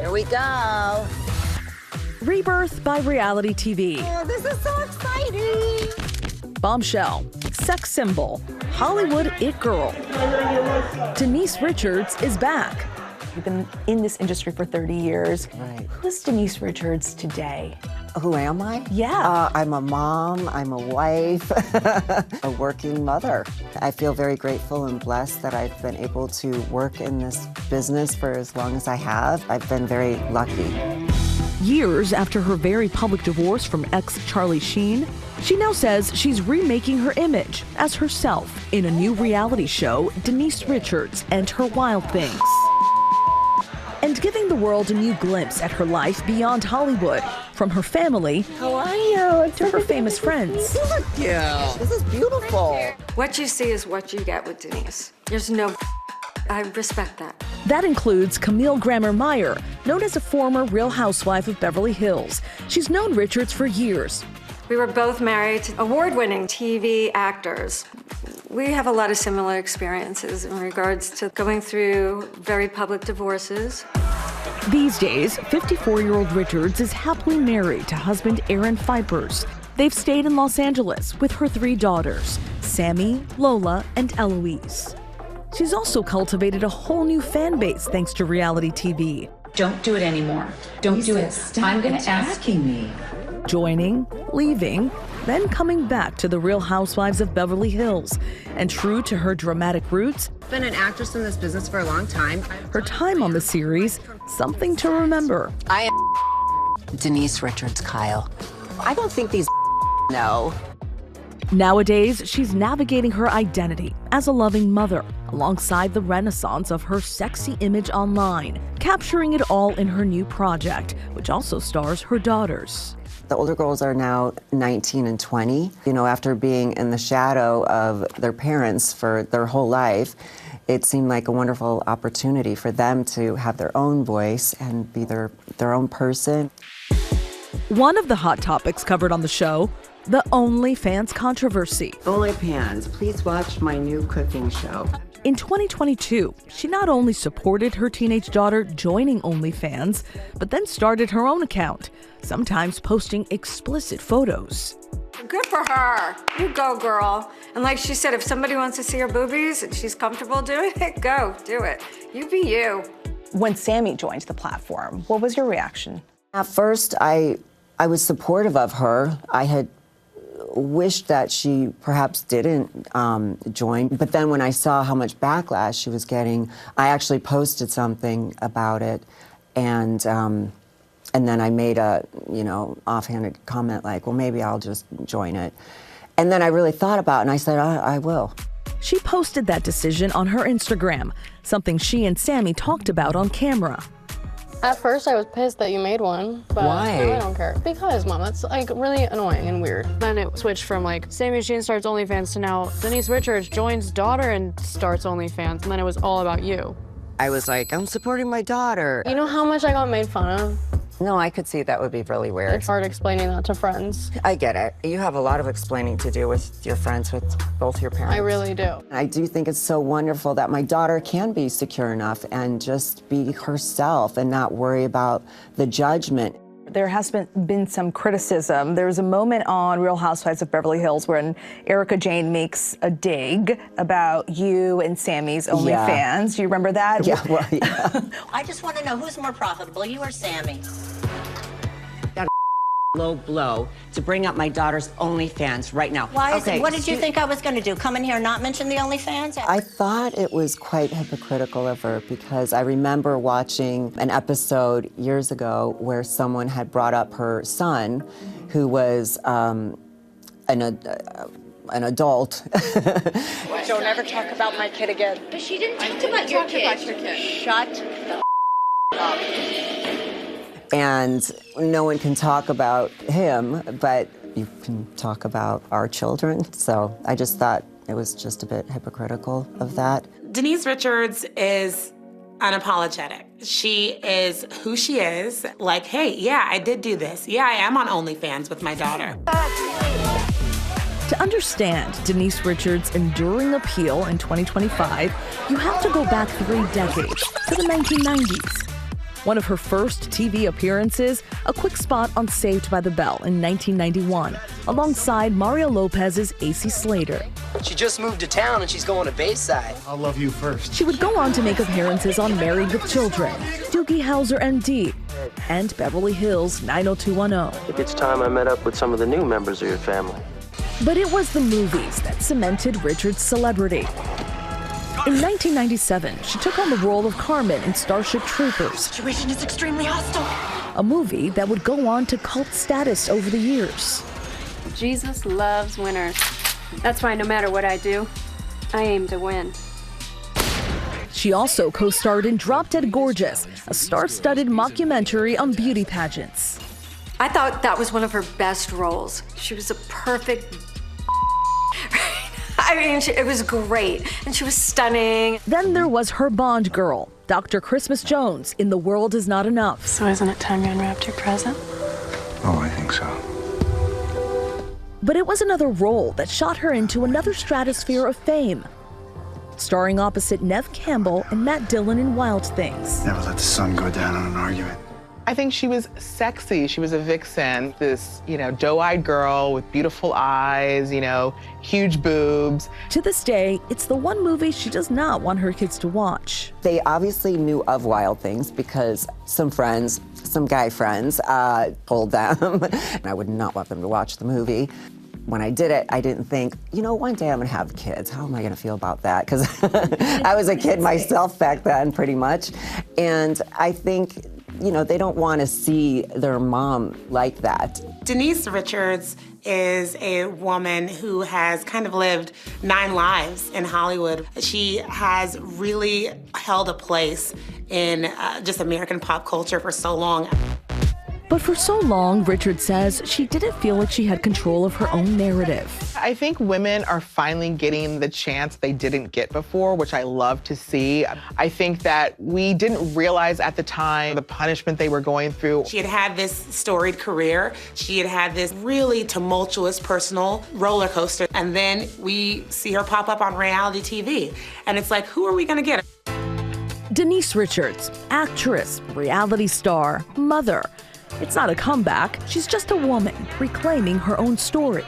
Here we go. Rebirth by reality TV. Oh, this is so exciting. Bombshell, sex symbol, Hollywood it girl. Denise Richards is back. You've been in this industry for 30 years. Right. Who's Denise Richards today? Who am I? Yeah. I'm a mom, I'm a wife, a working mother. I feel very grateful and blessed that I've been able to work in this business for as long as I have. I've been very lucky. Years after her very public divorce from ex Charlie Sheen, she now says she's remaking her image as herself in a new reality show, Denise Richards and Her Wild Things. And giving the world a new glimpse at her life beyond Hollywood, from her family How are you? to her famous friends. Yeah. This is beautiful. What you see is what you get with Denise. There's no I respect that. That includes Camille Grammer-Meyer, known as a former Real Housewife of Beverly Hills. She's known Richards for years. We were both married to award-winning TV actors. We have a lot of similar experiences in regards to going through very public divorces. These days, 54-year-old Richards is happily married to husband Aaron Fipers. They've stayed in Los Angeles with her 3 daughters, Sammy, Lola, and Eloise. She's also cultivated a whole new fan base thanks to reality TV. Don't do it anymore. Don't do it. I'm going to ask me. Joining, leaving, then coming back to the Real Housewives of Beverly Hills. And true to her dramatic roots, Been an actress in this business for a long time. her time on the series, something to remember. I am Denise Richards, Kyle. I don't think these know. Nowadays, she's navigating her identity as a loving mother, alongside the renaissance of her sexy image online, capturing it all in her new project, which also stars her daughters. The older girls are now 19 and 20. You know, after being in the shadow of their parents for their whole life, it seemed like a wonderful opportunity for them to have their own voice and be their own person. One of the hot topics covered on the show, the OnlyFans controversy. OnlyFans, please watch my new cooking show. In 2022, she not only supported her teenage daughter joining OnlyFans, but then started her own account, sometimes posting explicit photos. Good for her. You go, girl. And like she said, if somebody wants to see her boobies and she's comfortable doing it, go, do it. You be you. When Sammy joined the platform, what was your reaction? At first, I was supportive of her. I had wished that she perhaps didn't join, but then when I saw how much backlash she was getting, I actually posted something about it, and then I made a, offhanded comment like, well, maybe I'll just join it. And then I really thought about it, and I said, I will. She posted that decision on her Instagram, something she and Sammy talked about on camera. At first, I was pissed that you made one, but Why? now I don't care. Because, Mom, it's like really annoying and weird. Then it switched from like Sammy Sheen starts OnlyFans to now Denise Richards joins daughter and starts OnlyFans, and then it was all about you. I was like, I'm supporting my daughter. You know how much I got made fun of? No, I could see that would be really weird. It's hard explaining that to friends. I get it. You have a lot of explaining to do with your friends, with both your parents. I really do. I do think it's so wonderful that my daughter can be secure enough and just be herself and not worry about the judgment. There has been some criticism. There was a moment on Real Housewives of Beverly Hills when Erica Jane makes a dig about you and Sammy's OnlyFans. Do you remember that? Yeah, well, yeah. I just want to know who's more profitable, you or Sammy? Low blow to bring up my daughter's OnlyFans right now. Why is it? What did you think I was going to do? Come in here and not mention the OnlyFans? I thought it was quite hypocritical of her because I remember watching an episode years ago where someone had brought up her son, who was an adult. Don't ever talk about my kid again. But she didn't talk about your kid. Shut the up. And no one can talk about him, but you can talk about our children. So I just thought it was just a bit hypocritical of that. Denise Richards is unapologetic. She is who she is. Like, hey, yeah, I did do this. Yeah, I am on OnlyFans with my daughter. To understand Denise Richards' enduring appeal in 2025, you have to go back 3 decades to the 1990s. One of her first TV appearances, a quick spot on Saved by the Bell in 1991, alongside Mario Lopez's AC Slater. She just moved to town and she's going to Bayside. I'll love you first. She would go on to make appearances on Married with Children, Doogie Howser MD, and Beverly Hills 90210. I think it's time I met up with some of the new members of your family. But it was the movies that cemented Richards' celebrity. In 1997, she took on the role of Carmen in Starship Troopers. The situation is extremely hostile. A movie that would go on to cult status over the years. Jesus loves winners. That's why no matter what I do, I aim to win. She also co-starred in Drop Dead Gorgeous, a star-studded mockumentary on beauty pageants. I thought that was one of her best roles. She was a perfect I mean, it was great, and she was stunning. Then there was her Bond girl, Dr. Christmas Jones, in The World Is Not Enough. So isn't it time you unwrapped your present? Oh, I think so. But it was another role that shot her into another stratosphere of fame, starring opposite Neve Campbell and Matt Dillon in Wild Things. Never let the sun go down on an argument. I think she was sexy. She was a vixen, this, doe-eyed girl with beautiful eyes, huge boobs. To this day, it's the one movie she does not want her kids to watch. They obviously knew of Wild Things because some guy friends, told them, and I would not want them to watch the movie. When I did it, I didn't think, one day I'm gonna have kids. How am I gonna feel about that? Because I was a kid myself back then, pretty much. And I think, they don't want to see their mom like that. Denise Richards is a woman who has kind of lived 9 lives in Hollywood. She has really held a place in just American pop culture for so long. But for so long, Richards says she didn't feel like she had control of her own narrative. I think women are finally getting the chance they didn't get before, which I love to see. I think that we didn't realize at the time the punishment they were going through. She had this storied career. She had this really tumultuous personal roller coaster. And then we see her pop up on reality TV. And it's like, who are we gonna get? Denise Richards, actress, reality star, mother. It's not a comeback, she's just a woman reclaiming her own story.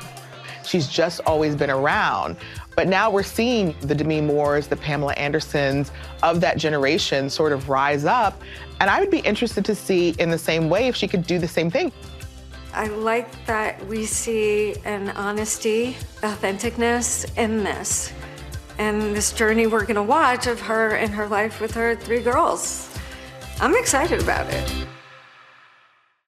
She's just always been around. But now we're seeing the Demi Moores, the Pamela Andersons of that generation sort of rise up. And I would be interested to see in the same way if she could do the same thing. I like that we see an honesty, authenticness in this. And this journey we're gonna watch of her and her life with her 3 girls. I'm excited about it.